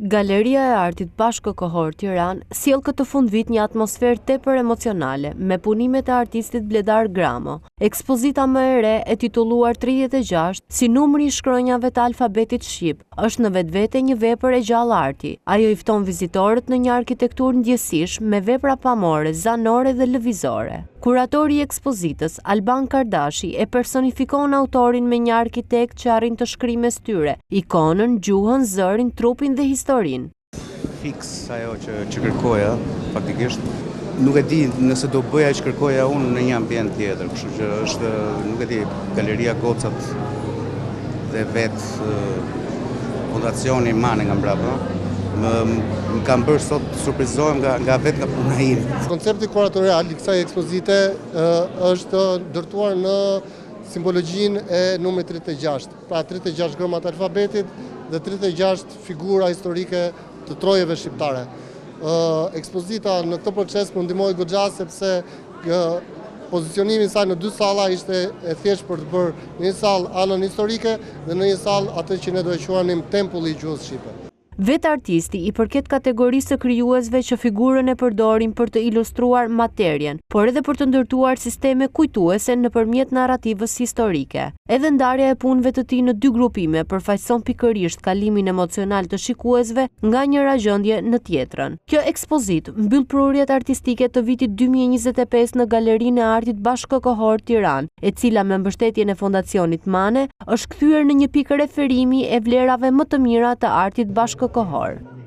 Galeria e Artit Bashkëkohor Tiranë sjell këtë fundvit një atmosferë tepër emocionale me punimet e artistit Bledar Gramo. Ekspozita më e re e titulluar 36 si numri i shkronjave të alfabetit shqip është në vetvete një vepër e gjallë arti. Ajo i fton vizitorët në një arkitekturë ndjesish me vepra pamore, zanore dhe lëvizore. Kuratori i ekspozitës, Alban Kardashi, e personifikon autorin me një arkitekt që arrin të shkrijë mes tyre ikonën, gjuhën, zërin, trupin dhe historinë. Fiks ajo që kërkoja, faktikisht, nuk e di nëse do bëja që kërkoja unë në një ambient tjetër, kështu që është, nuk e di, Galeria Gocat dhe vetë fondacioni Mane nga mbrapa. Më kam bërë sot surprizohem nga vetë nga puna ime. Koncepti kuratorial i kësaj ekspozite është ndërtuar në simbologjinë e numrit 36, pra 36 gërmat e alfabetit dhe 36 figura historike të trojeve shqiptare. Ekspozita në këtë proces më ndihmoi goxha sepse pozicionimi i saj në dy salla ishte e thjeshtë për të bërë një sallë anën historike dhe në një sallë atë që ne do e quanim tempulli i gjuhës shqipe. Vetë artisti i përket kategorisë së krijuesve që figurën e përdorin për të ilustruar materjen, por edhe për të ndërtuar sisteme kujtuese nëpërmjet narrativës historike. Edhe ndarja e punëve të tij në dy grupime përfaqëson pikërisht kalimin emocional të shikuesve nga njëra gjendje në tjetrën. Kjo ekspozitë mbyll prurjet artistike të vitit 2025 në Galerinë e Artit Bashkëkohor Tiranë, e cila me mbështetjen e Fondacionit Mane është kthyer në një pikë referimi e vlerave më të mira të artit bashkëkohor.